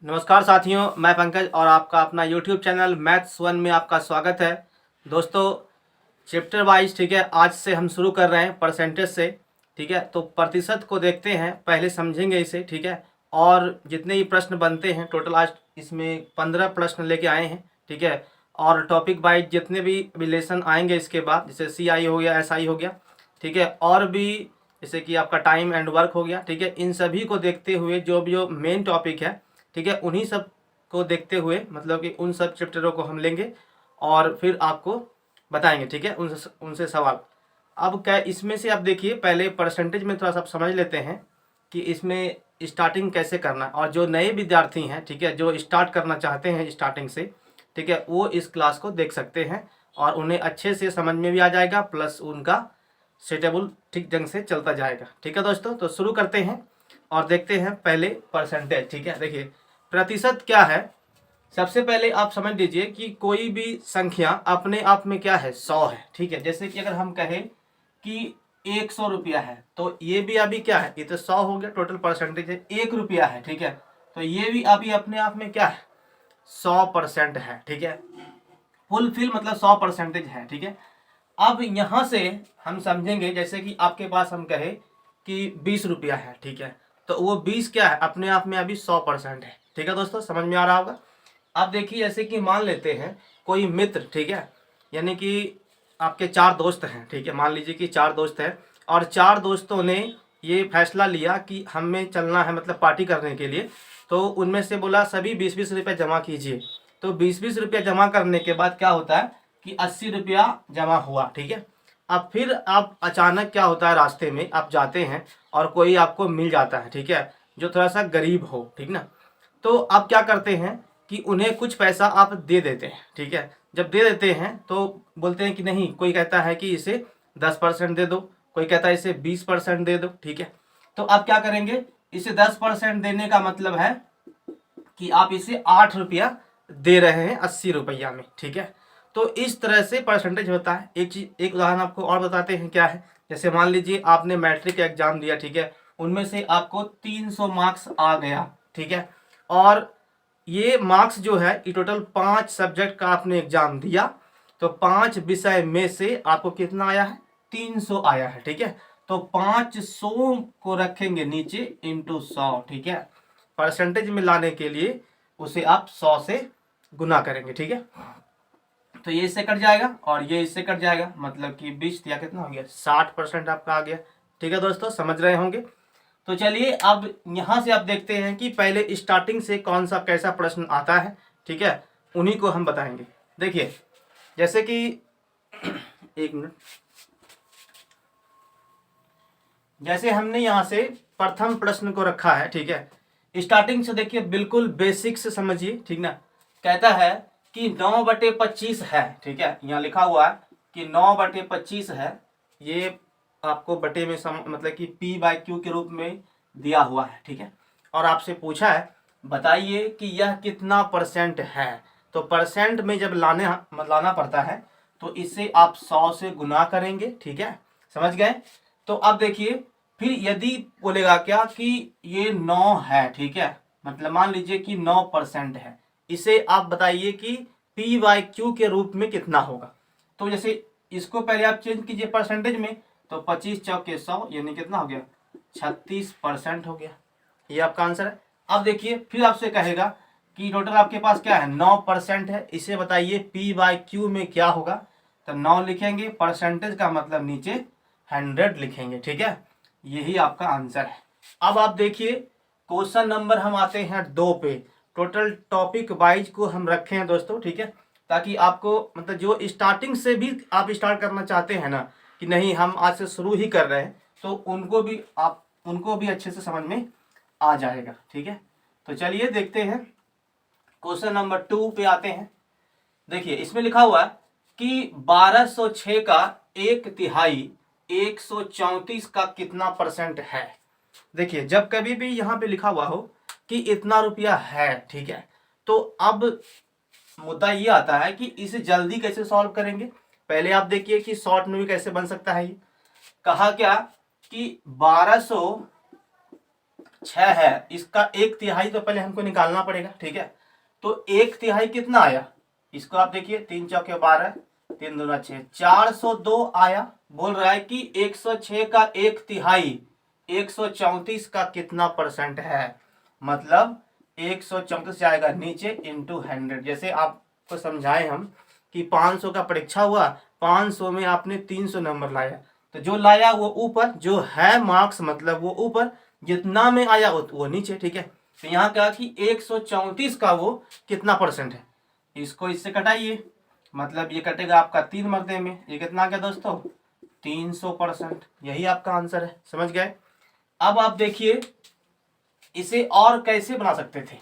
नमस्कार साथियों, मैं पंकज और आपका अपना यूट्यूब चैनल मैथ्स वन में आपका स्वागत है। दोस्तों, चैप्टर वाइज ठीक है, आज से हम शुरू कर रहे हैं परसेंटेज से। ठीक है, तो प्रतिशत को देखते हैं, पहले समझेंगे इसे। ठीक है, और जितने भी प्रश्न बनते हैं टोटल आज इसमें 15 प्रश्न लेके आए हैं। ठीक है, और टॉपिक वाइज जितने भी रिलेशन आएंगे इसके बाद, जैसे CI हो गया, SI हो गया, ठीक है, और भी जैसे कि आपका टाइम एंड वर्क हो गया। ठीक है, इन सभी को देखते हुए जो मेन टॉपिक है, ठीक है, उन्हीं सब को देखते हुए मतलब कि उन सब चैप्टरों को हम लेंगे और फिर आपको बताएंगे। ठीक है, उनसे उनसे सवाल। अब क्या इसमें से आप देखिए, पहले परसेंटेज में थोड़ा सा समझ लेते हैं कि इसमें स्टार्टिंग कैसे करना है। और जो नए विद्यार्थी हैं, ठीक है, जो स्टार्ट करना चाहते हैं स्टार्टिंग से, ठीक है, वो इस क्लास को देख सकते हैं और उन्हें अच्छे से समझ में भी आ जाएगा, प्लस उनका सेटेबल ठीक ढंग से चलता जाएगा। ठीक है दोस्तों, तो शुरू करते हैं और देखते हैं पहले परसेंटेज। ठीक है, देखिए प्रतिशत क्या है। सबसे पहले आप समझ लीजिए कि कोई भी संख्या अपने आप में क्या है, 100 है। ठीक है, जैसे कि अगर हम कहें कि 100 रुपया है, तो ये भी अभी क्या है, ये तो 100 हो गया, टोटल परसेंटेज है। 1 रुपया है, ठीक है, तो ये भी अभी अपने आप में क्या है, 100% है। ठीक है, फुलफिल मतलब 100% है। ठीक है, अब यहां से हम समझेंगे, जैसे कि आपके पास हम कहे कि 20 रुपया है, ठीक है, तो वो 20 क्या है, अपने आप में अभी 100% है। ठीक है दोस्तों, समझ में आ रहा होगा। अब देखिए, जैसे कि मान लेते हैं कोई मित्र, ठीक है, यानी कि आपके 4 दोस्त हैं। ठीक है, मान लीजिए कि 4 दोस्त हैं और 4 दोस्तों ने ये फैसला लिया कि हमें चलना है मतलब पार्टी करने के लिए। तो उनमें से बोला सभी 20-20 रुपये जमा कीजिए। तो 20-20 रुपये जमा करने के बाद क्या होता है कि 80 रुपया जमा हुआ। ठीक है, अब फिर आप अचानक क्या होता है, रास्ते में आप जाते हैं और कोई आपको मिल जाता है, ठीक है, जो थोड़ा सा गरीब हो, ठीक ना। तो आप क्या करते हैं कि उन्हें कुछ पैसा आप दे देते हैं। ठीक है, जब दे देते हैं तो बोलते हैं कि नहीं, कोई कहता है कि इसे 10% दे दो, कोई कहता है इसे 20% दे दो। ठीक है, तो आप क्या करेंगे, इसे 10% देने का मतलब है कि आप इसे 8 रुपया दे रहे हैं 80 रुपया में। ठीक है, तो इस तरह से परसेंटेज होता है। एक चीज, एक उदाहरण आपको और बताते हैं क्या है। जैसे मान लीजिए आपने मैट्रिक का एग्जाम दिया, ठीक है, उनमें से आपको 300 मार्क्स आ गया। ठीक है, और ये मार्क्स जो है, ये टोटल 5 सब्जेक्ट का आपने एग्जाम दिया, तो 5 विषय में से आपको कितना आया है, 300 आया है। ठीक है, तो 500 को रखेंगे नीचे इंटू 100। ठीक है, परसेंटेज में लाने के लिए उसे आप 100 से गुना करेंगे। ठीक है, तो ये इससे कट जाएगा और ये इससे कट जाएगा, मतलब कि 20 या कितना हो गया, 60% आपका आ गया। ठीक है दोस्तों, समझ रहे होंगे। तो चलिए अब यहां से आप देखते हैं कि पहले स्टार्टिंग से कौन सा कैसा प्रश्न आता है। ठीक है, उन्हीं को हम बताएंगे। देखिए, जैसे कि एक मिनट, जैसे हमने यहां से प्रथम प्रश्न को रखा है। ठीक है, स्टार्टिंग से देखिए, बिल्कुल बेसिक से समझिए। ठीक ना, कहता है कि 9/25 है। ठीक है, यहाँ लिखा हुआ है कि 9/25 है। ये आपको बटे में मतलब कि P/Q के रूप में दिया हुआ है। ठीक है, और आपसे पूछा है बताइए कि यह कितना परसेंट है। तो परसेंट में जब लाना पड़ता है तो इसे आप 100 से गुना करेंगे। ठीक है, समझ गए। तो अब देखिए, फिर यदि बोलेगा क्या कि ये 9 है, ठीक है, मतलब मान लीजिए कि 9% है, इसे आप बताइए कि P/Q के रूप में कितना होगा। तो जैसे इसको पहले आप चेंज कीजिए परसेंटेज में, तो 25 चौके 100 यानी कितना हो गया, 36% हो गया। ये आपका आंसर है। अब देखिए, फिर आपसे कहेगा कि टोटल आपके पास क्या है, 9% है, इसे बताइए P/Q में क्या होगा। तो 9 लिखेंगे, परसेंटेज का मतलब नीचे 100 लिखेंगे। ठीक है, यही आपका आंसर है। अब आप देखिए, क्वेश्चन नंबर हम आते हैं 2 पे। टोटल टॉपिक वाइज को हम रखे हैं दोस्तों। ठीक है, ताकि आपको मतलब जो स्टार्टिंग से भी आप स्टार्ट करना चाहते हैं ना, कि नहीं हम आज से शुरू ही कर रहे हैं, तो उनको भी अच्छे से समझ में आ जाएगा। ठीक है, तो चलिए देखते हैं, क्वेश्चन नंबर 2 पे आते हैं। देखिए, इसमें लिखा हुआ है कि 1206 का 1/3 134 का कितना परसेंट है। देखिए, जब कभी भी यहाँ पे लिखा हुआ हो कि इतना रुपया है, ठीक है, तो अब मुद्दा ये आता है कि इसे जल्दी कैसे सॉल्व करेंगे। पहले आप देखिए कि शॉर्ट में भी कैसे बन सकता है। ये कहा क्या कि 1200 6 है, इसका 1/3 तो पहले हमको निकालना पड़ेगा, ठीक है। तो 1/3 कितना आया, इसको आप देखिए, 3 चौके 12, 3 दूना 6, 402 आया। बोल रहा है कि 106 का 1/3 134 का कितना परसेंट है, मतलब 134 जाएगा नीचे इंटू 100। जैसे आपको समझाए हम कि 500 का परीक्षा हुआ, 500 में आपने 300 नंबर लाया, तो जो लाया वो ऊपर, जो है मार्क्स मतलब वो ऊपर, जितना में आया वो नीचे, ठीक है। तो यहाँ क्या कि 134 का वो कितना परसेंट है, इसको इससे कटाइए, मतलब ये कटेगा आपका 3 मरते में, ये कितना आ गया दोस्तों, 300%। यही आपका आंसर है, समझ गए। अब आप देखिए इसे और कैसे बना सकते थे,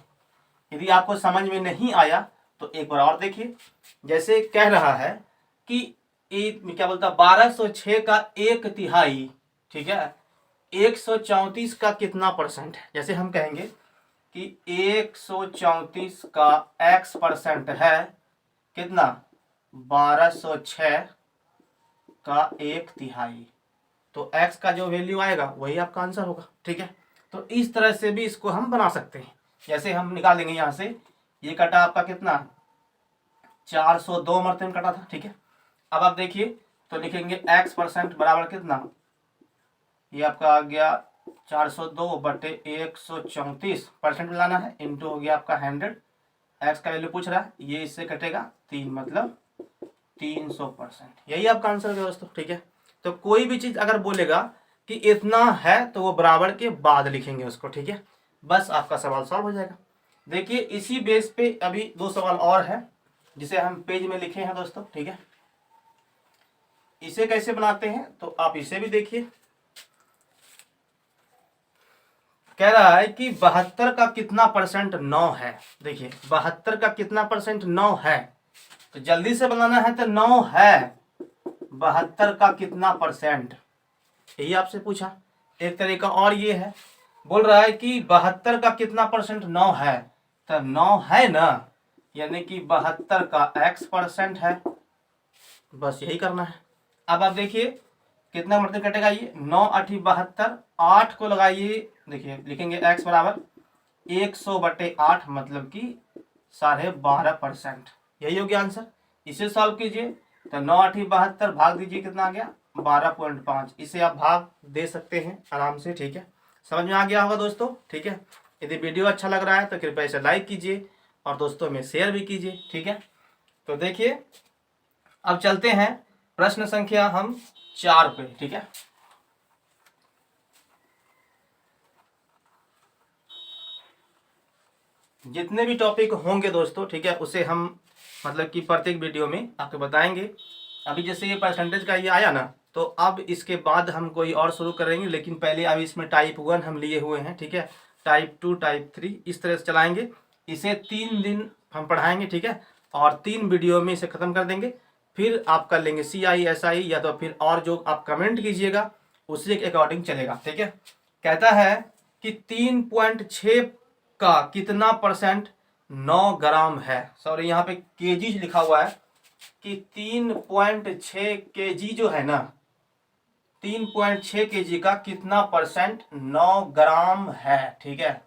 यदि आपको समझ में नहीं आया तो एक बार और देखिए। जैसे कह रहा है कि क्या बोलता, 1206 का 1/3, ठीक है, 134 का कितना परसेंट है। जैसे हम कहेंगे कि 134 का x परसेंट है कितना, 1206 का 1/3, तो x का जो वैल्यू आएगा वही आपका आंसर होगा, ठीक है। तो इस तरह से भी इसको हम बना सकते हैं। जैसे हम निकाल देंगे यहाँ से, ये कटा आपका कितना, 402 मरते में कटा था, ठीक है। अब आप देखिए तो लिखेंगे x परसेंट बराबर कितना, ये आपका आ गया 402 बटे 134, परसेंट मिलाना है, इंटू हो गया आपका 100, x का वैल्यू पूछ रहा है, ये इससे कटेगा 3, मतलब 300%। यही आपका आंसर है दोस्तों, ठीक है। तो कोई भी चीज अगर बोलेगा कि इतना है तो वो बराबर के बाद लिखेंगे उसको, ठीक है, बस आपका सवाल सॉल्व हो जाएगा। देखिए इसी बेस पे अभी 2 सवाल और है जिसे हम पेज में लिखे हैं दोस्तों, ठीक है। इसे कैसे बनाते हैं तो आप इसे भी देखिए। कह रहा है कि 72 का कितना परसेंट 9 है। देखिए 72 का कितना परसेंट 9 है, तो जल्दी से बनाना है तो 9 है, 72 का कितना परसेंट, यही आपसे पूछा। एक तरीका और ये है, बोल रहा है कि 72 का कितना परसेंट 9 है, तो 9 है ना, यानी कि 72 का x परसेंट है, बस यही करना है। अब आप देखिए कितना मर्तबा कटेगा, ये 9 8 72, 8 को लगाइए, देखिए लिखेंगे x बराबर 100/8, मतलब कि 12.5%, यही हो गया आंसर। इसे सॉल्व कीजिए तो 9 8 72 भाग दीजिए, कितना आ गया 12.5। इसे आप भाग दे सकते हैं आराम से, ठीक है। समझ में आ गया होगा दोस्तों, ठीक है। यदि वीडियो अच्छा लग रहा है तो कृपया इसे लाइक कीजिए और दोस्तों में शेयर भी कीजिए, ठीक है। तो देखिए अब चलते हैं प्रश्न संख्या हम 4 पे, ठीक है। जितने भी टॉपिक होंगे दोस्तों, ठीक है, उसे हम मतलब कि प्रत्येक वीडियो में आपको बताएंगे। अभी जैसे ये परसेंटेज का ये आया ना, तो अब इसके बाद हम कोई और शुरू करेंगे, लेकिन पहले अभी इसमें टाइप 1 हम लिए हुए हैं, ठीक है, टाइप 2 टाइप 3 इस तरह से चलाएंगे। इसे 3 दिन हम पढ़ाएंगे, ठीक है, और 3 वीडियो में इसे ख़त्म कर देंगे। फिर आप कर लेंगे CI SI, या तो फिर और जो आप कमेंट कीजिएगा उसी के अकॉर्डिंग चलेगा, ठीक है। कहता है कि 3.6 का कितना परसेंट 9 ग्राम है। सॉरी यहाँ पे केजी लिखा हुआ है कि 3.6 केजी जो है ना, 3.6 केजी का कितना परसेंट 9 ग्राम है, ठीक है,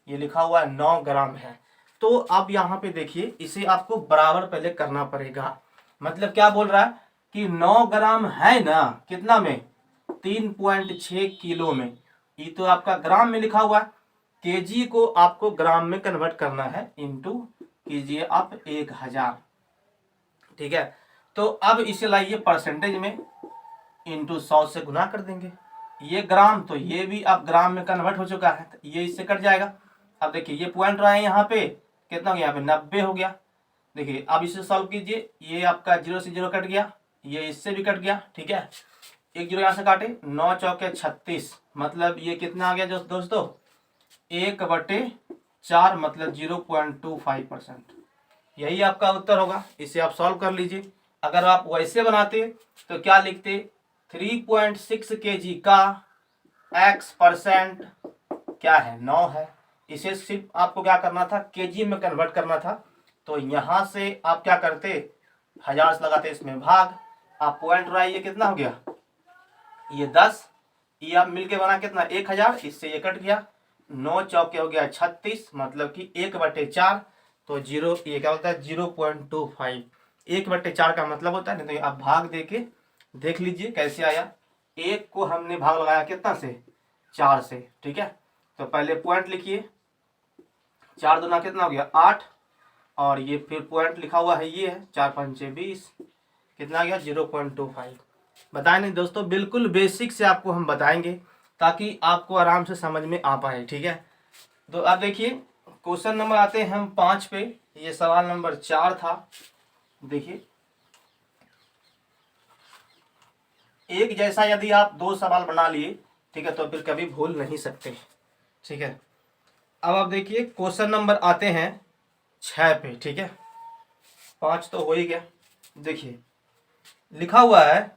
ये लिखा हुआ है 9 ग्राम है। तो अब यहाँ पे देखिए इसे आपको बराबर पहले करना पड़ेगा। मतलब क्या बोल रहा है कि 9 ग्राम है ना, कितना में, 3.6 किलो में। ये तो आपका ग्राम में लिखा हुआ है, केजी को आपको ग्राम में कन्वर्ट करना है, इंटू कीजिए आप 1000, ठीक है। तो अब इसे लाइए परसेंटेज में, इंटू 100 से गुना कर देंगे। ये ग्राम, तो ये भी अब ग्राम में कन्वर्ट हो चुका है, तो ये इससे कट जाएगा। अब देखिए ये पॉइंट रहा है यहाँ पे, कितना हो गया, यहाँ पे 90 हो गया। देखिए अब इसे सॉल्व कीजिए, ये आपका 0 से 0 कट गया, ये इससे भी कट गया, ठीक है। एक 0 यहाँ से काटे, 9 चौके 36, मतलब ये कितना आ गया दोस्तों, 1/4, मतलब 0.25%। यही आपका उत्तर होगा। इसे आप सॉल्व कर लीजिए। अगर आप वैसे बनाते तो क्या लिखते, 3.6 केजी का x परसेंट क्या है, 9 है। इसे सिर्फ आपको क्या करना था, केजी में कन्वर्ट करना था। तो यहाँ से आप क्या करते, 1000 से लगाते, इसमें भाग, आप पॉइंट रहा, ये कितना हो गया, ये 10, ये आप मिलके बना कितना 1000, इससे ये कट गया, 9 चौके हो गया 36, मतलब कि 1/4। तो जीरो, ये क्या होता है 0.25। 1/4 का मतलब होता है, नहीं तो आप भाग दे के देख लीजिए कैसे आया। एक को हमने भाग लगाया कितना से, 4 से, ठीक है। तो पहले पॉइंट लिखिए, 4 दूना कितना हो गया 8, और ये फिर पॉइंट लिखा हुआ है, ये है 4 पंचे 20, कितना आ गया 0.25। बताए नहीं दोस्तों, बिल्कुल बेसिक से आपको हम बताएंगे ताकि आपको आराम से समझ में आ पाए, ठीक है। तो अब देखिए क्वेश्चन नंबर आते हैं हम 5 पे। ये सवाल नंबर 4 था। देखिए, एक जैसा यदि आप 2 सवाल बना लिए, ठीक है, तो फिर कभी भूल नहीं सकते, ठीक है। अब आप देखिए क्वेश्चन नंबर आते हैं 6 पे, ठीक है। 5 तो हो ही गया। देखिए लिखा हुआ है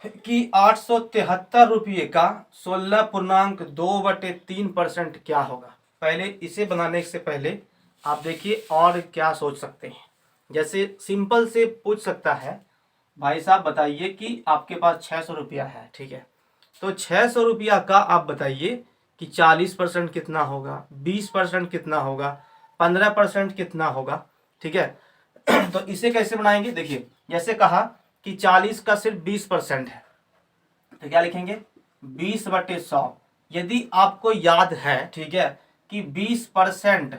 कि 873 रुपये का 16.2/3% क्या होगा। पहले इसे बनाने से पहले आप देखिए और क्या सोच सकते हैं। जैसे सिंपल से पूछ सकता है, भाई साहब बताइए कि आपके पास 600 रुपया है, ठीक है। तो 600 रुपया का आप बताइए कि 40% कितना होगा, 20% कितना होगा, 15% कितना होगा, ठीक है। तो इसे कैसे बनाएंगे, देखिए जैसे कहा कि 40 का सिर्फ 20% है, तो क्या लिखेंगे 20/100। यदि आपको याद है, ठीक है, कि 20%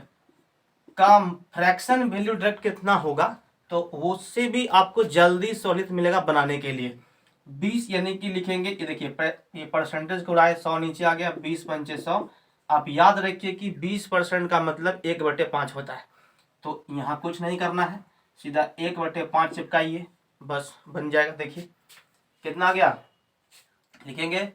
का फ्रैक्शन वैल्यू डायरेक्ट कितना होगा, तो उससे भी आपको जल्दी सहुलियत मिलेगा बनाने के लिए। 20 यानी कि लिखेंगे, ये देखिए ये परसेंटेज को उड़ाए 100 नीचे आ गया, 20 पंचे 100। आप याद रखिए कि 20% का मतलब 1/5 होता है। तो यहाँ कुछ नहीं करना है, सीधा 1/5 चिपकाइए, बस बन जाएगा। देखिए कितना आ गया, लिखेंगे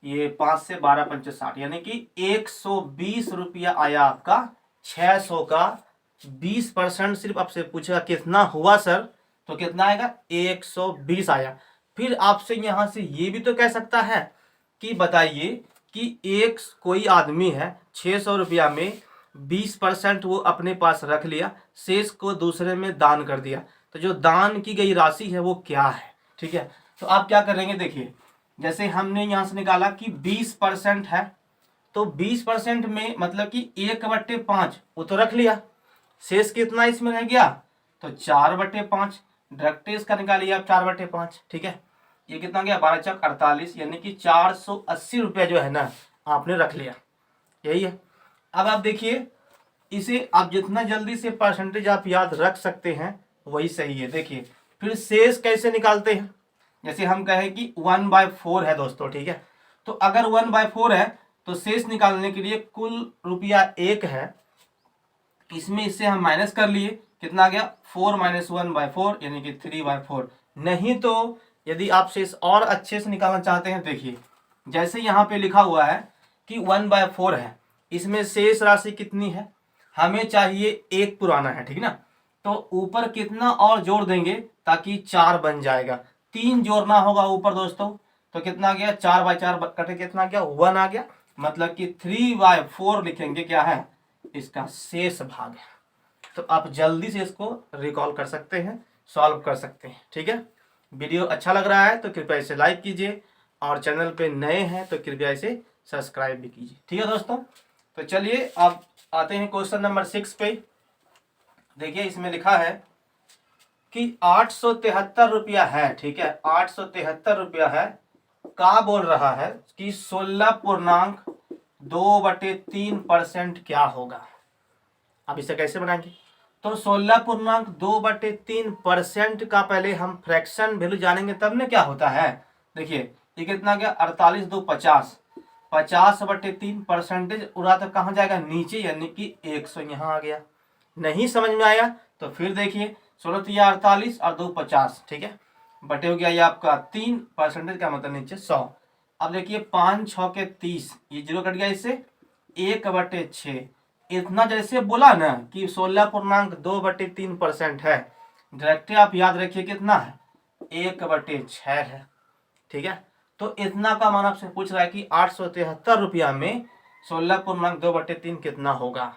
ये 5 से 12 पंचे 60, यानी कि 120 रुपया आया आपका। 600 का 20% सिर्फ आपसे पूछेगा कितना हुआ सर, तो कितना आएगा 120 आया। फिर आपसे यहां से ये भी तो कह सकता है कि बताइए कि एक कोई आदमी है 600 रुपया में 20% वो अपने पास रख लिया, शेष को दूसरे में दान कर दिया, तो जो दान की गई राशि है वो क्या है, ठीक है। तो आप क्या करेंगे, देखिए जैसे हमने यहां से निकाला कि 20% है, तो 20% में मतलब कि 1/5 वो तो रख लिया, शेष कितना इसमें रह गया, तो 4/5। डायरेक्ट इसका निकालिए आप 4/5, ठीक है। ये कितना गया 12 चक 48, यानी कि 480 रुपया जो है ना आपने रख लिया, यही है। अब आप देखिए इसे आप जितना जल्दी से परसेंटेज आप याद रख सकते हैं वही सही है। देखिए फिर शेष कैसे निकालते हैं, जैसे हम कहें कि 1/4 है दोस्तों, ठीक है। तो अगर 1/4 है तो शेष निकालने के लिए कुल रुपया 1 है, इसमें इससे हम माइनस कर लिए, कितना आ गया 4 - 1/4 यानी कि 3/4। नहीं तो यदि आप शेष और अच्छे से निकालना चाहते हैं, देखिए जैसे यहाँ पे लिखा हुआ है कि 1/4 है, इसमें शेष राशि कितनी है, हमें चाहिए 1 पुराना है, ठीक ना। तो ऊपर कितना और जोड़ देंगे ताकि 4 बन जाएगा, 3 जोड़ना होगा ऊपर दोस्तों। तो कितना गया 4/4 कटे कितना गया 1 आ गया, मतलब कि 3/4 लिखेंगे क्या है इसका शेष भाग है। तो आप जल्दी से इसको रिकॉल कर सकते हैं, सॉल्व कर सकते हैं, ठीक है। वीडियो अच्छा लग रहा है तो कृपया इसे लाइक कीजिए, और चैनल पे नए हैं तो कृपया इसे सब्सक्राइब भी कीजिए, ठीक है दोस्तों। तो चलिए अब आते हैं क्वेश्चन नंबर 6 पे। देखिए इसमें लिखा है कि 873 रुपया है, ठीक है, 873 रुपया है, का बोल रहा है कि 16.2/3% क्या होगा। अब इसे कैसे बनाएंगे, तो 16.2/3% का पहले हम फ्रैक्शन वैल्यू जानेंगे तब ना क्या होता है। देखिए ये कितना गया 48 2 50, 50/3 परसेंटेज उड़ा तो कहाँ जाएगा नीचे, यानी कि 100 यहाँ आ गया। नहीं समझ में आया तो फिर देखिए 16 3 48 और 2 50, ठीक है, बटे हो गया ये आपका 3 परसेंटेज का मतलब नीचे 100। अब देखिए 5 6 के 30, ये जीरो कट गया, इससे 1/6। इतना जैसे बोला ना कि 16.2/3% है, डायरेक्ट आप याद रखिए कितना है 1/6 है, ठीक है। तो इतना का मान आपसे पूछ रहा है कि 873 रुपया में 16.2/3 कितना होगा।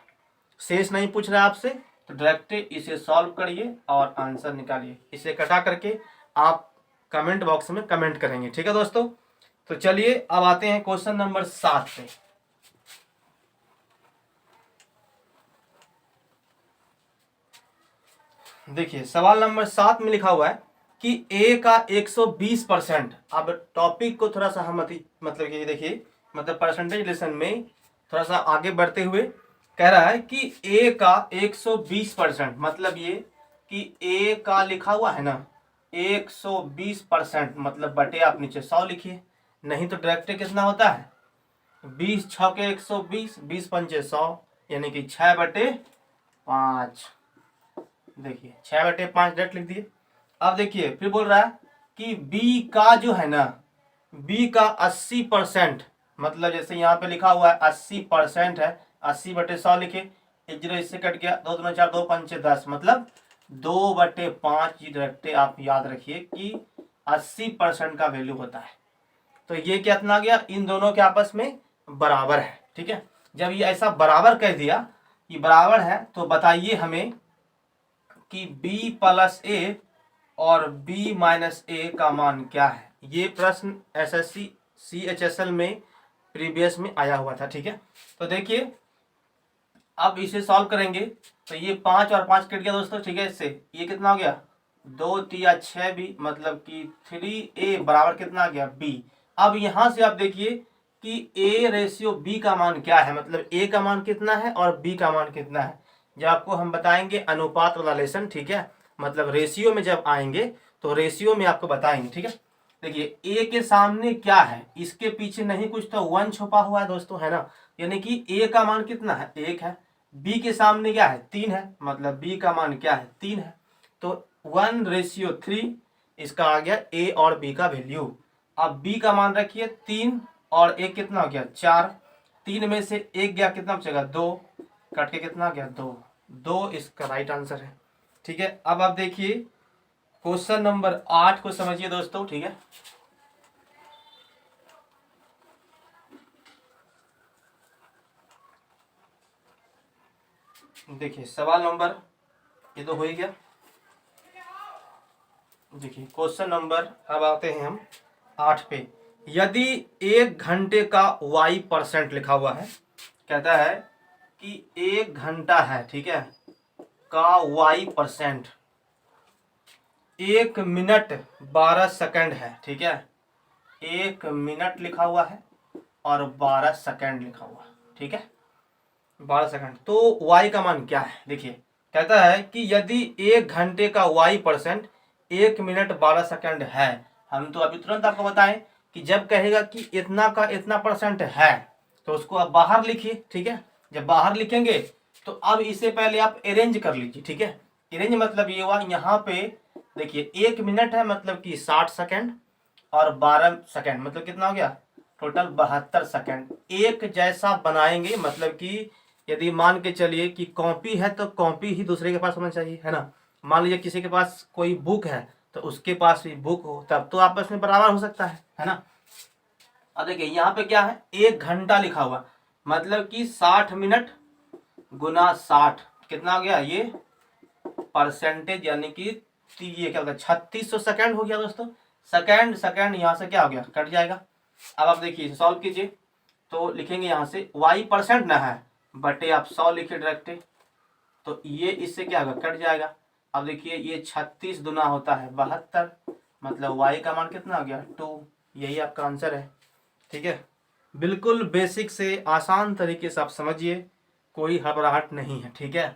शेष नहीं पूछ रहा है आपसे, तो डायरेक्ट इसे सॉल्व करिए और आंसर निकालिए। इसे कटा करके आप कमेंट बॉक्स में कमेंट करेंगे, ठीक है दोस्तों। तो चलिए अब आते हैं क्वेश्चन नंबर 7 पे। देखिए सवाल नंबर 7 में लिखा हुआ है कि ए का 120%। अब टॉपिक को थोड़ा सा हम मतलब कि देखिए, मतलब परसेंटेज लेसन में थोड़ा सा आगे बढ़ते हुए कह रहा है कि ए का 120%, मतलब ये कि ए का लिखा हुआ है ना 120%, मतलब बटे आप नीचे 100 लिखिए, नहीं तो डायरेक्ट कितना होता है 20 छके 120, 20 पंचे 100, यानी कि 6/5। देखिए 6/5 डायरेक्ट लिख दिए। अब देखिए फिर बोल रहा है कि बी का जो है ना, बी का 80%, मतलब जैसे यहाँ पे लिखा हुआ है 80% है, 80/100 लिखे, 1 इससे कट गया, 2 दूना 4, 2 पंचे 10, मतलब 2/5 डायरेक्ट आप याद रखिए कि 80% का वैल्यू होता है। तो ये कितना आ गया, इन दोनों के आपस में बराबर है। ठीक है, जब ये ऐसा बराबर कह दिया कि बराबर है, तो बताइए हमें कि b प्लस ए और b माइनस ए का मान क्या है। ये प्रश्न एसएससी CHSL में प्रीवियस में आया हुआ था। ठीक है, तो देखिए अब इसे सॉल्व करेंगे तो ये 5 और 5 कट गया दोस्तों। ठीक है, इससे ये कितना हो गया 2 तिया 6b, मतलब कि 3a बराबर कितना आ गया b। अब यहां से आप देखिए कि a रेशियो b का मान क्या है, मतलब a का मान कितना है और b का मान कितना है, जब आपको हम बताएंगे अनुपात वाला लेसन। ठीक है, मतलब रेशियो में जब आएंगे तो रेशियो में आपको बताएंगे। ठीक है, देखिए a के सामने क्या है, इसके पीछे नहीं कुछ तो 1 छुपा हुआ है दोस्तों, है ना, यानी कि a का मान कितना है 1 है, b के सामने क्या है 3 है, मतलब b का मान क्या है 3 है, तो 1:3 इसका आ गया a और b का वैल्यू। अब b का मान रखिए 3 और a कितना हो गया 4, 3 में से 1 गया, कितना बचेगा 2, कट के कितना आ गया 2, 2 इसका राइट आंसर है। ठीक है, अब आप देखिए क्वेश्चन नंबर 8 को समझिए दोस्तों। ठीक है, देखिए सवाल नंबर, ये तो हो ही गया। देखिए क्वेश्चन नंबर, अब आते हैं हम 8 पे। यदि 1 घंटे का y% लिखा हुआ है, कहता है कि 1 घंटा है, ठीक है, का y%, 1 मिनट 12 सेकंड है। ठीक है, 1 मिनट लिखा हुआ है और 12 सेकंड लिखा हुआ है। ठीक है, 12 सेकंड, तो y का मान क्या है। देखिए कहता है कि यदि 1 घंटे का y%, 1 मिनट 12 सेकंड है, हम तो अभी तुरंत आपको बताएं कि जब कहेगा कि इतना का इतना % है तो उसको आप बाहर लिखिए। ठीक है, जब बाहर लिखेंगे तो अब इससे पहले आप अरेंज कर लीजिए। ठीक है, अरेंज मतलब ये हुआ, यहाँ पे देखिए 1 मिनट है मतलब कि 60 सेकंड और 12 सेकंड मतलब कितना हो गया टोटल 72 सेकंड। एक जैसा बनाएंगे, मतलब कि यदि मान के चलिए कि कॉपी है तो कॉपी ही दूसरे के पास होना चाहिए, है ना। मान लीजिए किसी के पास कोई बुक है तो उसके पास भी बुक हो, तब तो आपस में बराबर हो सकता है ना। अब देखिए यहाँ पे क्या है 1 घंटा लिखा हुआ, मतलब कि 60 मिनट गुना 60 कितना हो गया ये परसेंटेज, यानी कि ये क्या होगा 3600 सेकंड हो गया दोस्तों। सेकंड सेकंड यहाँ से क्या हो गया कट जाएगा। अब आप देखिए सॉल्व कीजिए तो लिखेंगे यहाँ से y% ना है, बटे आप 100 लिखिए डायरेक्ट, तो ये इससे क्या होगा कट जाएगा। अब देखिए ये 36 दुना होता है 72, मतलब y का मान कितना हो गया 2, यही आपका आंसर है। ठीक है, बिल्कुल बेसिक से आसान तरीके से आप समझिए, कोई घबराहट नहीं है। ठीक है,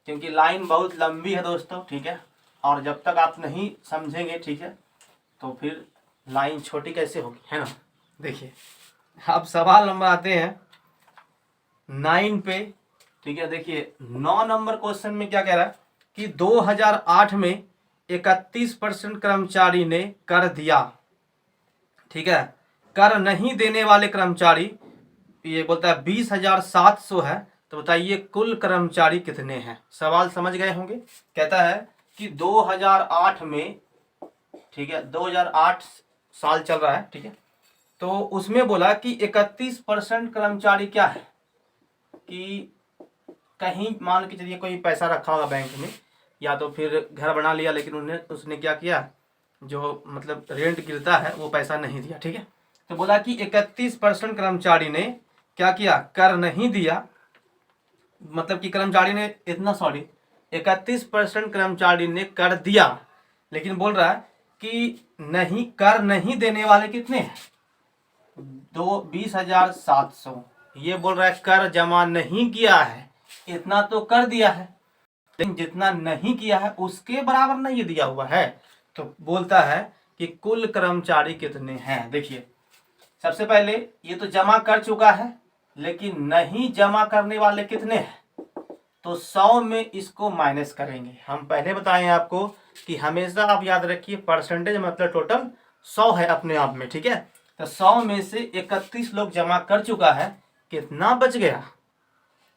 क्योंकि लाइन बहुत लंबी है दोस्तों। ठीक है, और जब तक आप नहीं समझेंगे, ठीक है, तो फिर लाइन छोटी कैसे होगी, है ना। देखिए अब सवाल नंबर आते हैं 9 पे। ठीक है, देखिए 9 नंबर क्वेश्चन में क्या कह रहा है कि 2008 में 31% कर्मचारी ने कर दिया। ठीक है, कर नहीं देने वाले कर्मचारी, ये बोलता है 20,700 है, तो बताइए कुल कर्मचारी कितने हैं। सवाल समझ गए होंगे। कहता है कि 2008 में, ठीक है 2008 साल चल रहा है, ठीक है, तो उसमें बोला कि 31% कर्मचारी क्या है कि कहीं मान के चलिए कोई पैसा रखा होगा बैंक में, या तो फिर घर बना लिया, लेकिन उसने क्या किया, जो मतलब रेंट गिरता है वो पैसा नहीं दिया। ठीक है, तो बोला कि 31% कर्मचारी ने क्या किया कर नहीं दिया, मतलब कि कर्मचारी ने इतना, सॉरी 31% कर्मचारी ने कर दिया, लेकिन बोल रहा है कि नहीं, कर नहीं देने वाले कितने हैं? 20,700। ये बोल रहा है कर जमा नहीं किया है, इतना तो कर दिया है, लेकिन जितना नहीं किया है उसके बराबर नहीं दिया हुआ है। तो बोलता है कि कुल कर्मचारी कितने हैं। देखिए, सबसे पहले ये तो जमा कर चुका है, लेकिन नहीं जमा करने वाले कितने हैं? तो 100 में इसको माइनस करेंगे। हम पहले बताए आपको कि हमेशा आप याद रखिए परसेंटेज मतलब टोटल 100 है अपने आप में, ठीक है। तो 100 में से 31 लोग जमा कर चुका है, कितना बच गया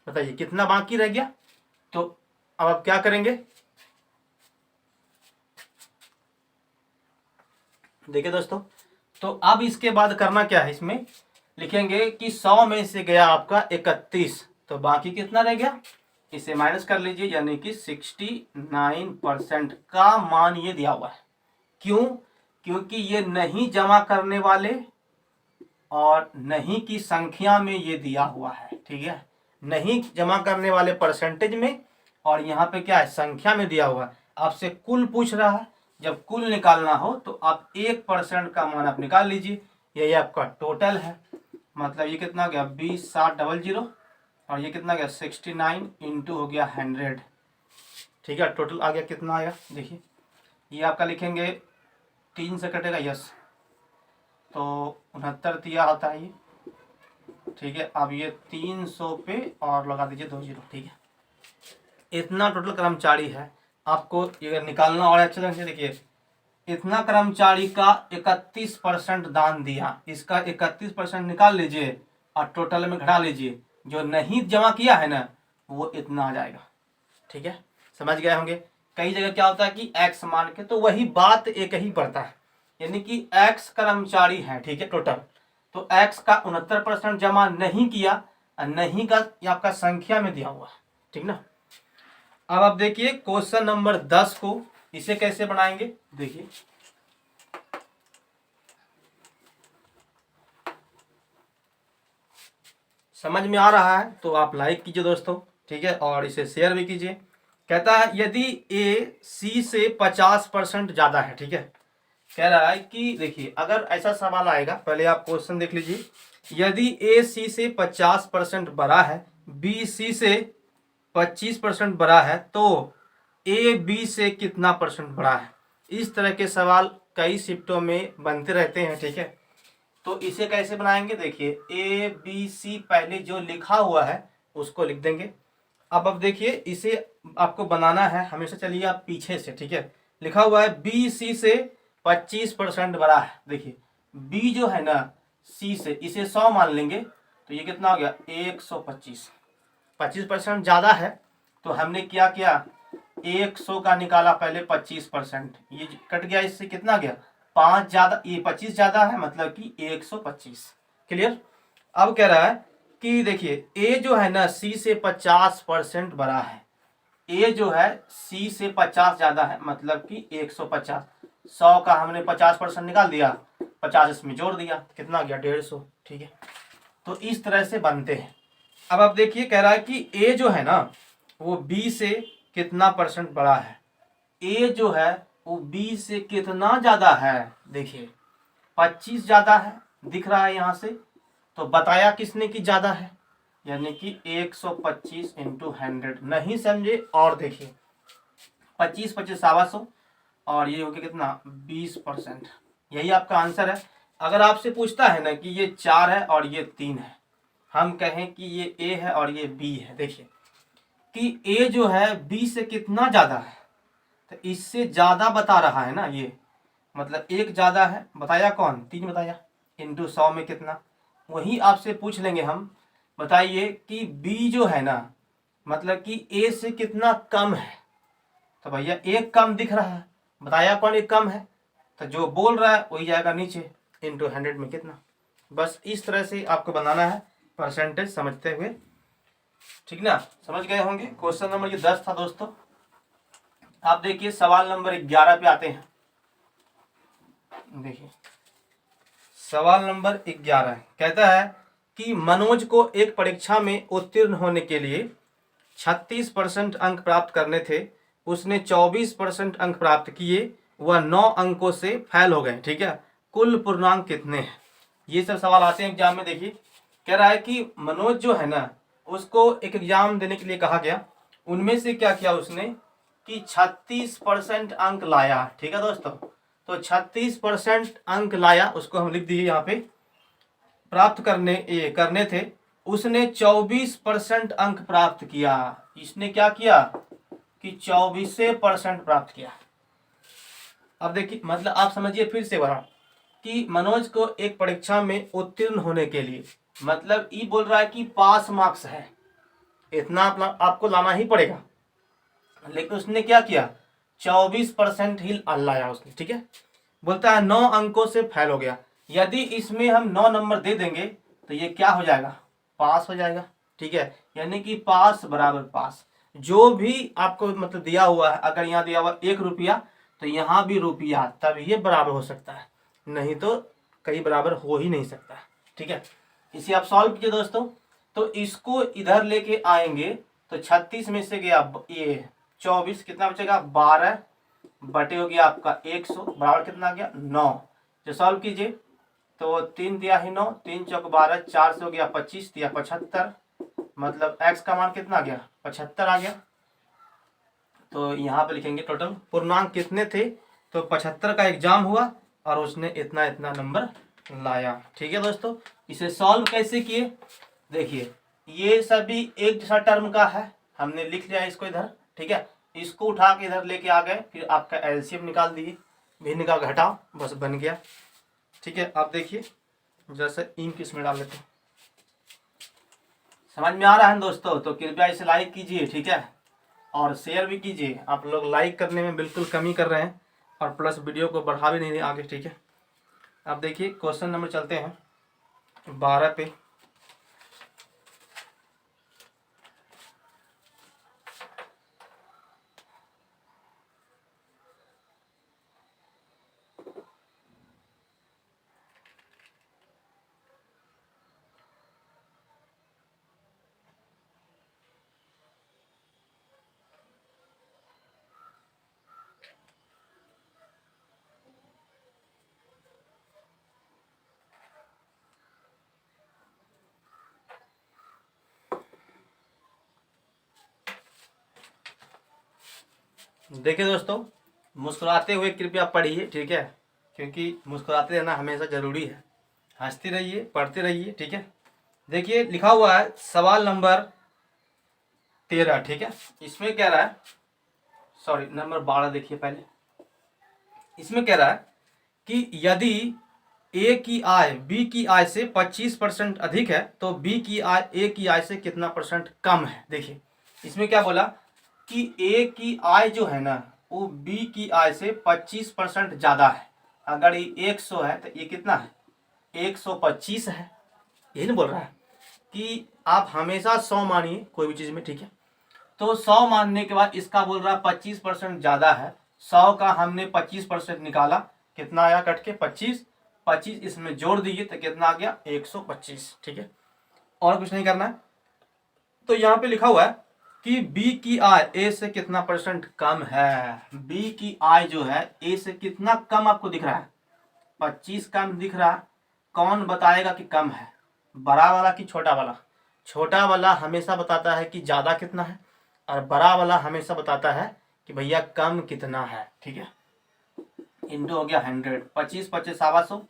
बताइए, कितना बाकी रह गया? तो अब आप क्या करेंगे, देखिए दोस्तों, तो अब इसके बाद करना क्या है, इसमें लिखेंगे कि 100 में से गया आपका 31, तो बाकी कितना रह गया, इसे माइनस कर लीजिए, यानी कि 69% का मान ये दिया हुआ है। क्यों? क्योंकि ये नहीं जमा करने वाले और नहीं की संख्या में ये दिया हुआ है, ठीक है। नहीं जमा करने वाले परसेंटेज में, और यहाँ पे क्या है, संख्या में दिया हुआ है। आपसे कुल पूछ रहा है, जब कुल निकालना हो तो आप 1% का मान आप निकाल लीजिए, यही आपका टोटल है। मतलब ये कितना गया 20,700, और ये कितना गया 69 इंटू हो गया 100, ठीक है। टोटल आ गया कितना आया, देखिए ये आपका लिखेंगे 3 से कटेगा, यस, तो 69 दिया होता है ये, ठीक है। अब ये 300 पे और लगा दीजिए 20, ठीक है। इतना टोटल कर्मचारी है, आपको ये निकालना और अच्छे ढंग से देखिए, इतना कर्मचारी का 31% दान दिया, इसका 31% निकाल लीजिए और टोटल में घटा लीजिए, जो नहीं जमा किया है ना वो इतना आ जाएगा, ठीक है। समझ गए होंगे। कई जगह क्या होता है कि एक्स मान के, तो वही बात एक ही पड़ता है, यानी कि एक्स कर्मचारी है, ठीक है, टोटल, तो एक्स का 69% जमा नहीं किया, नहीं का आपका संख्या में दिया हुआ है, ठीक ना। अब आप देखिए क्वेश्चन नंबर 10 को, इसे कैसे बनाएंगे, देखिए समझ में आ रहा है तो आप लाइक कीजिए दोस्तों, ठीक है, और इसे शेयर भी कीजिए। कहता है यदि ए सी से 50% ज्यादा है, ठीक है। कह रहा है कि देखिए अगर ऐसा सवाल आएगा, पहले आप क्वेश्चन देख लीजिए, यदि ए सी से 50% बड़ा है, बी सी से 25% बड़ा है, तो ए बी से कितना परसेंट बड़ा है। इस तरह के सवाल कई शिफ्टों में बनते रहते हैं, ठीक है। तो इसे कैसे बनाएंगे, देखिए ए बी सी पहले जो लिखा हुआ है उसको लिख देंगे। अब देखिए इसे आपको बनाना है, हमेशा चलिए आप पीछे से, ठीक है। लिखा हुआ है बी सी से 25% बड़ा है, देखिए बी जो है ना सी से, इसे 100 मान लेंगे, तो ये कितना हो गया 125, 25% ज्यादा है, तो हमने क्या किया 100 का निकाला पहले 25%, ये कट गया, इससे कितना गया 5 ज्यादा, ये 25 ज्यादा है, मतलब कि 125। क्लियर। अब कह रहा है कि देखिए ए जो है ना सी से 50% बड़ा है, ए जो है सी से 50 ज्यादा है, मतलब कि 150, 100 का हमने 50% निकाल दिया, 50 इसमें जोड़ दिया, कितना गया 150, ठीक है। तो इस तरह से बनते हैं। अब आप देखिए कह रहा है कि ए जो है ना वो बी से कितना परसेंट बड़ा है, ए जो है वो बी से कितना ज्यादा है, देखिए 25 ज्यादा है, दिख रहा है यहाँ से, तो बताया किसने कि ज्यादा है, यानी कि 125 इंटू 100, नहीं समझे और देखिए 25 25 700, और ये हो गया कितना 20%, यही आपका आंसर है। अगर आपसे पूछता है ना कि ये 4 है और ये 3 है, हम कहें कि ये ए है और ये बी है, देखिए कि ए जो है बी से कितना ज्यादा है, तो इससे ज्यादा बता रहा है ना ये, मतलब एक ज्यादा है, बताया कौन 3 बताया, इंटू 100 में कितना, वही आपसे पूछ लेंगे हम, बताइए कि बी जो है ना मतलब कि ए से कितना कम है, तो भैया एक कम दिख रहा है, बताया कौन एक कम है, तो जो बोल रहा है वही जाएगा नीचे, इंटू 100 में कितना। बस इस तरह से आपको बनाना है परसेंटेज समझते हुए, ठीक ना, समझ गए होंगे। क्वेश्चन नंबर ये 10 था दोस्तों। आप देखिए सवाल नंबर 11 पे आते हैं। देखिए सवाल नंबर 11 कहता है कि मनोज को एक परीक्षा में उत्तीर्ण होने के लिए 36% अंक प्राप्त करने थे, उसने 24% अंक प्राप्त किए, वह 9 अंकों से फेल हो गए। ठीक है, कुल पूर्णांक कितने हैं? ये सब सवाल आते हैं एग्जाम में। देखिए कह रहा है कि मनोज जो है ना, उसको एक एग्जाम देने के लिए कहा गया, उनमें से क्या किया उसने कि 36% अंक लाया। ठीक है दोस्तों, तो 36% अंक लाया, उसको हम लिख दिए यहाँ पे, प्राप्त करने थे, उसने 24% अंक प्राप्त किया। इसने क्या किया कि 24% प्राप्त किया। अब देखिए मतलब आप समझिए फिर से वहां कि मनोज को एक परीक्षा में उत्तीर्ण होने के लिए, मतलब ये बोल रहा है कि पास मार्क्स है, इतना आपको लाना ही पड़ेगा, लेकिन उसने क्या किया 24% ही लाया उसने। ठीक है, बोलता है 9 अंकों से फेल हो गया। यदि इसमें हम 9 नंबर दे देंगे तो ये क्या हो जाएगा, पास हो जाएगा। ठीक है, यानी कि पास बराबर पास, जो भी आपको मतलब दिया हुआ है, अगर यहाँ दिया हुआ 1 रुपया तो यहाँ भी रुपया, तब ये बराबर हो सकता है, नहीं तो कहीं बराबर हो ही नहीं सकता। ठीक है, इसे आप सॉल्व कीजिए दोस्तों। तो इसको इधर लेके आएंगे तो 36 में से गया ये 24, कितना बचेगा 12 बटे हो गया आपका 100, बराबर कितना आ गया 9। जो सॉल्व कीजिए तो 3 दिया ही 9, 3 चौक 12, 4 से हो गया 25, दिया 75, मतलब x का मान कितना आ गया 75 आ गया। तो यहाँ पे लिखेंगे टोटल पूर्णांक कितने थे, तो 75 का एग्जाम हुआ और उसने इतना इतना नंबर लाया। ठीक है दोस्तों, इसे सॉल्व कैसे किए, देखिए ये सभी एक जैसा टर्म का है, हमने लिख लिया इसको इधर। ठीक है, इसको उठा के इधर लेके आ गए, फिर आपका एलसीएम निकाल दिए, भिन्न का घटाओ, बस बन गया। ठीक है, आप देखिए जैसे इंक इसमें डाल लेते हैं। समझ में आ रहा है दोस्तों, तो कृपया इसे लाइक कीजिए। ठीक है, और शेयर भी कीजिए, आप लोग लाइक करने में बिल्कुल कमी कर रहे हैं और प्लस वीडियो को बढ़ा भी नहीं रहे आगे। ठीक है, अब देखिए क्वेश्चन नंबर चलते हैं 12 पे। देखिए दोस्तों, मुस्कुराते हुए कृपया पढ़िए। ठीक है, क्योंकि मुस्कुराते रहना हमेशा जरूरी है, हंसते रहिए, पढ़ते रहिए। ठीक है, देखिए लिखा हुआ है सवाल नंबर 13। ठीक है, इसमें कह रहा है, सॉरी नंबर 12 देखिए पहले। इसमें कह रहा है कि यदि ए की आय बी की आय से 25% अधिक है तो बी की आय ए की आय से कितना परसेंट कम है। देखिए इसमें क्या बोला कि ए की आय जो है ना वो बी की आय से 25% ज्यादा है। अगर ये 100 है तो ये कितना है 125 है। यही नहीं बोल रहा है कि आप हमेशा 100 मानिए कोई भी चीज में। ठीक है, तो 100 मानने के बाद इसका बोल रहा है 25% ज्यादा है। 100 का हमने 25% निकाला, कितना आया कट के 25, 25 इसमें जोड़ दीजिए तो कितना आ गया 125। ठीक है, और कुछ नहीं करना है। तो यहाँ पे लिखा हुआ है कि बी की आय ए से कितना परसेंट कम है। बी की आय जो है ए से कितना कम आपको दिख रहा है, 25 कम दिख रहा है। कौन बताएगा कि कम है, बड़ा वाला कि छोटा वाला? छोटा वाला हमेशा बताता है कि ज्यादा कितना है, और बड़ा वाला हमेशा बताता है कि भैया कम कितना है। ठीक है, इंटू हो गया 100, 25 25 700,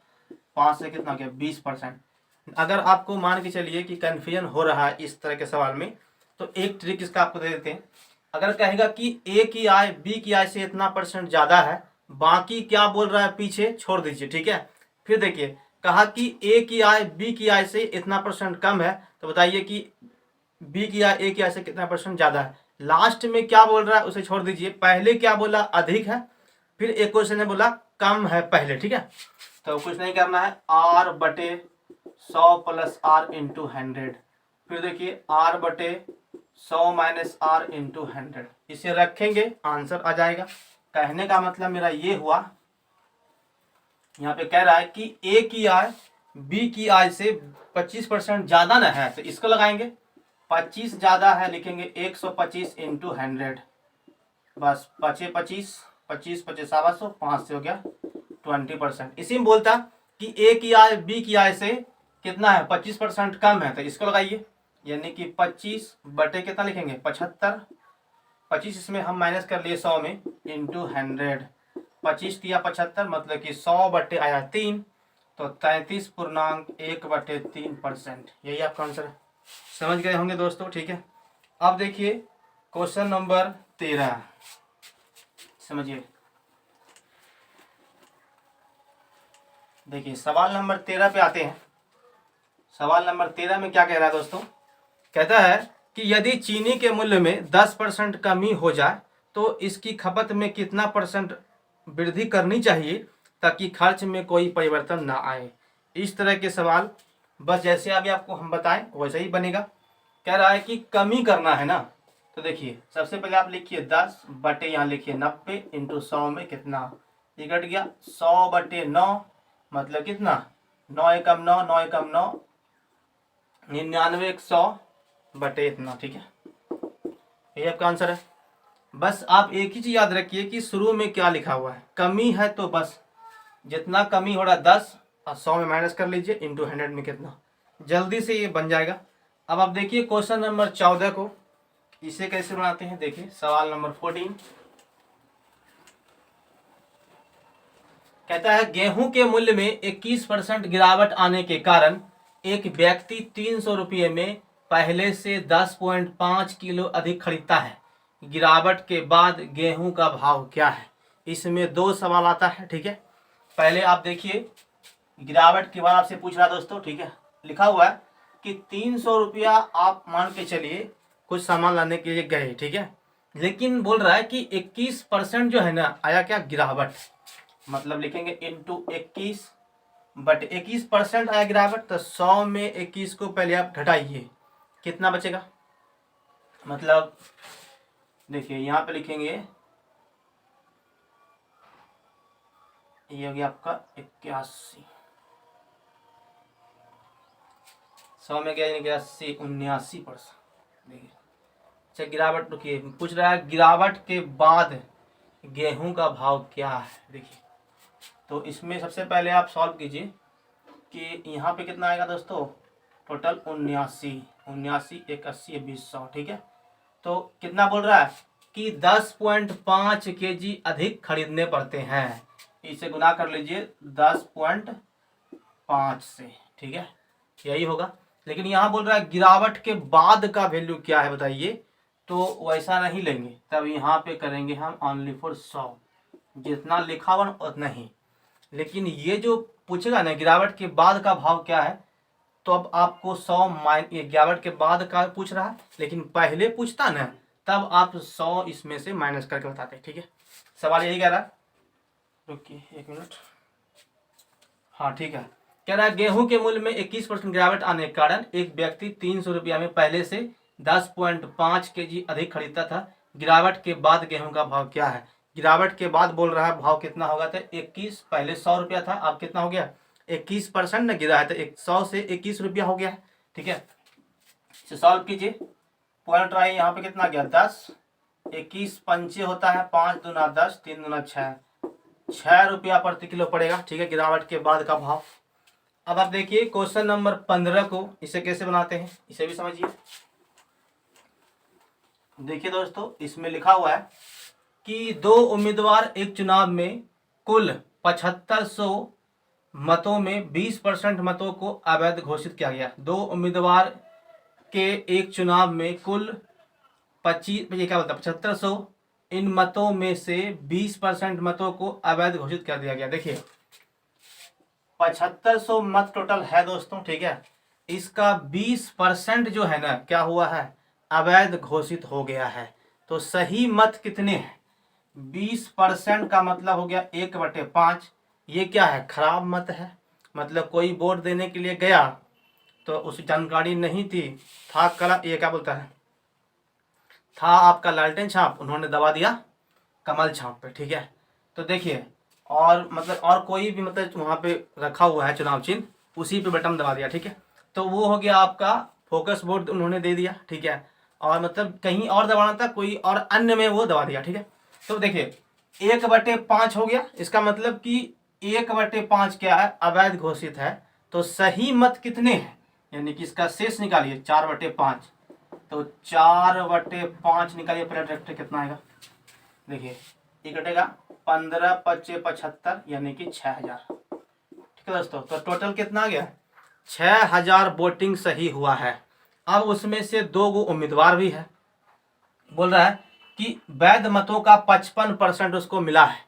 5 से कितना हो गया 20%। अगर आपको मान के चलिए कि कन्फ्यूजन हो रहा है इस तरह के सवाल में, तो एक ट्रिक इसका आपको दे देते हैं। अगर कहेगा कि ए की आय बी की आय से इतना परसेंट ज्यादा है, बाकी क्या बोल रहा है पीछे छोड़ दीजिए। ठीक है, फिर देखिए कहा कि ए की आय बी की आय से इतना परसेंट कम है, तो बताइए कि बी की आय ए की आय से कितना परसेंट ज्यादा है। लास्ट में क्या बोल रहा है उसे छोड़ दीजिए। पहले क्या बोला अधिक है, फिर एक क्वेश्चन ने बोला कम है पहले। ठीक है, तो कुछ नहीं करना है, आर बटे 100 प्लस आर इंटू 100। फिर देखिए आर बटे 100 माइनस आर इंटू 100, इसे रखेंगे आंसर आ जाएगा। कहने का मतलब मेरा ये हुआ, यहाँ पे कह रहा है कि ए की आय बी की आय से 25% ज्यादा ना है, तो इसको लगाएंगे 25 ज़्यादा है, लिखेंगे 125 इंटू 100, बस 25 25 25 700, 5 से हो गया 20%। इसी में बोलता कि ए की आय बी की आय से कितना है 25% कम है, तो इसको लगाइए, यानी कि 25 बटे कितना लिखेंगे 75, 25 इसमें हम माइनस कर लिए 100 में इंटू 100, 25 दिया 75, मतलब कि 100 बटे आया 3, तो 33.1/3%, यही आपका आंसर है। समझ गए होंगे दोस्तों, ठीक है। अब देखिए क्वेश्चन नंबर 13, समझिए। देखिए सवाल नंबर 13 पे आते हैं। सवाल नंबर 13 में क्या कह रहा है दोस्तों, कहता है कि यदि चीनी के मूल्य में 10% कमी हो जाए तो इसकी खपत में कितना परसेंट वृद्धि करनी चाहिए ताकि खर्च में कोई परिवर्तन ना आए। इस तरह के सवाल बस जैसे अभी आपको हम बताएं वैसे ही बनेगा। कह रहा है कि कमी करना है ना, तो देखिए सबसे पहले आप लिखिए 10 बटे यहाँ लिखिए 90 इंटू 100 में कितना, ये कट गया 100 बटे 9, मतलब कितना 9 एकम 9, 9 एकम 9, 99 100 बटे इतना, ठीक है, ये आपका आंसर है। बस आप एक ही चीज याद रखिए कि शुरू में क्या लिखा हुआ है, कमी है तो बस जितना कमी हो रहा 10 और 100 में माइनस कर लीजिए इंटू 100 में कितना, जल्दी से ये बन जाएगा। अब आप देखिए क्वेश्चन नंबर 14 को, इसे कैसे बनाते हैं, देखिए सवाल नंबर 14 कहता है गेहूं के मूल्य में 21% गिरावट आने के कारण एक व्यक्ति 300 रुपये में पहले से 10.5 किलो अधिक खरीदता है, गिरावट के बाद गेहूं का भाव क्या है। इसमें दो सवाल आता है, ठीक है। पहले आप देखिए गिरावट के बाद आपसे पूछ रहा दोस्तों, ठीक है, लिखा हुआ है कि 300 रुपया आप मान के चलिए कुछ सामान लाने के लिए गए, ठीक है, लेकिन बोल रहा है कि 21% जो है ना आया क्या गिरावट, मतलब लिखेंगे इंटू 21 बट 21% आया गिरावट, तो 100 में 21 को पहले आप घटाइए, कितना बचेगा, मतलब देखिए यहाँ पे लिखेंगे ये हो गया आपका 81, 100 में क्या 81 79%। देखिए अच्छा गिरावट, रुकिए पूछ रहा है गिरावट के बाद गेहूं का भाव क्या है। देखिए तो इसमें सबसे पहले आप सॉल्व कीजिए कि यहाँ पे कितना आएगा दोस्तों, टोटल 79, 79 1 80 20 100, ठीक है। तो कितना बोल रहा है कि 10.5 kg अधिक खरीदने पड़ते हैं, इसे गुना कर लीजिए 10.5 से, ठीक है, यही होगा। लेकिन यहाँ बोल रहा है गिरावट के बाद का वैल्यू क्या है बताइए, तो वैसा नहीं लेंगे, तब यहाँ पे करेंगे हम ओनली फॉर 100, जितना लिखा हुआ उतना ही। लेकिन ये जो पूछेगा ना गिरावट के बाद का भाव क्या है, तो अब आपको 100 ये गिरावट के बाद का पूछ रहा है, लेकिन पहले पूछता ना तब आप 100 इसमें से माइनस करके बताते, ठीक है। सवाल यही कह रहा है, रुकिए 1 मिनट, हाँ ठीक है। कह रहा है गेहूं के मूल्य में 21% गिरावट आने के कारण एक व्यक्ति 300 रुपया में पहले से 10.5 kg अधिक खरीदता था, गिरावट के बाद गेहूं का भाव क्या है। गिरावट के बाद बोल रहा है भाव कितना होगा, तो 21, पहले 100 रुपया था, अब कितना हो गया 21% न गिरा है, तो 100 से 21 रुपया हो गया है, ठीक है। इसे सॉल्व कीजिए, पॉइंट रहा है यहाँ पे कितना गया 10, 21 पंचे होता है 5 दूना 10, 3 दूना 6, 6 रुपया प्रति किलो पड़ेगा, ठीक है, गिरावट के बाद का भाव। अब आप देखिए क्वेश्चन नंबर 15 को, इसे कैसे बनाते हैं इसे भी समझिए। देखिए दोस्तों इसमें लिखा हुआ है कि दो उम्मीदवार एक चुनाव में कुल 7500 मतों में 20% मतों को अवैध घोषित किया गया। दो उम्मीदवार के एक चुनाव में कुल 25, ये क्या बोलता है 7500, इन मतों में से 20% मतों को अवैध घोषित कर दिया गया। देखिए 7500 मत टोटल है दोस्तों, ठीक है, इसका 20% जो है ना क्या हुआ है अवैध घोषित हो गया है। तो सही मत कितने हैं, 20% का मतलब हो गया 1/5। ये क्या है खराब मत है, मतलब कोई वोट देने के लिए गया तो उसे जानकारी नहीं थी, था कला ये क्या बोलता है था आपका लालटेन छाप, उन्होंने दबा दिया कमल छाप पे, ठीक है। तो देखिए और मतलब और कोई भी मतलब वहाँ पे रखा हुआ है चुनाव चिन्ह, उसी पे बटन दबा दिया, ठीक है। तो वो हो गया आपका फोकस बोर्ड उन्होंने दे दिया, ठीक है। और मतलब कहीं और दबाना था, कोई और अन्य में वो दबा दिया, ठीक है। तो देखिए 1/5 हो गया, इसका मतलब कि 1/5 क्या है, अवैध घोषित है। तो सही मत कितने हैं, यानी कि इसका शेष निकालिए 4/5। तो 4/5 निकालिए, पहले डायरेक्ट कितना आएगा, देखिए ये कटेगा 15 × 5 = 75, यानी कि 6000। ठीक है दोस्तों, तो टोटल कितना आ गया, 6000 वोटिंग सही हुआ है। अब उसमें से 2 गो उम्मीदवार भी है। बोल रहा है कि वैध मतों का 55% उसको मिला है।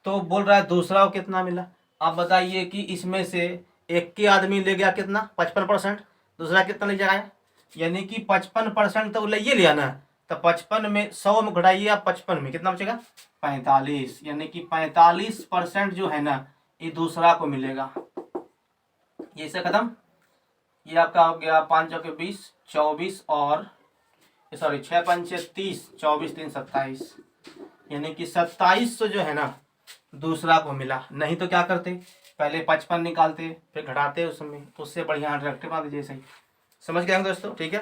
तो बोल रहा है दूसरा को कितना मिला। आप बताइए कि इसमें से एक के आदमी ले गया कितना, 55%, दूसरा कितना ले जाएगा, यानी कि 55% तो ले लिया ना। तो 55 में 100 में घटाइए आप, 55 में कितना बचेगा, 45, यानी कि 45% जो है ना ये दूसरा को मिलेगा। ये से खत्म, ये आपका हो गया 5 × 20 24, और सॉरी 6 × 5 = 30, 24 × 3 = 27, यानी कि 2700 जो है ना दूसरा को मिला। नहीं तो क्या करते, पहले 55 निकालते फिर घटाते उसमें, उससे बढ़िया डायरेक्ट बना दीजिए। सही समझ गए दोस्तों, ठीक है।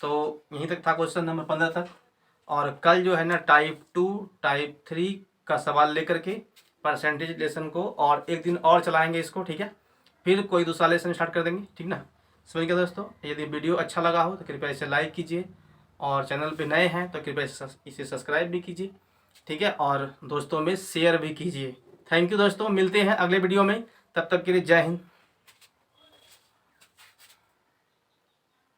तो यहीं तक था क्वेश्चन नंबर 15 तक। और कल जो है ना टाइप 2 टाइप 3 का सवाल लेकर के परसेंटेज लेसन को और एक दिन और चलाएंगे इसको, ठीक है। फिर कोई दूसरा लेसन स्टार्ट कर देंगे, ठीक ना। समझ गए दोस्तों। यदि वीडियो अच्छा लगा हो तो कृपया इसे लाइक कीजिए, और चैनल पे नए हैं तो कृपया इसे सब्सक्राइब भी कीजिए, ठीक है। और दोस्तों में शेयर भी कीजिए। थैंक यू दोस्तों, मिलते हैं अगले वीडियो में, तब तक के लिए जय हिंद।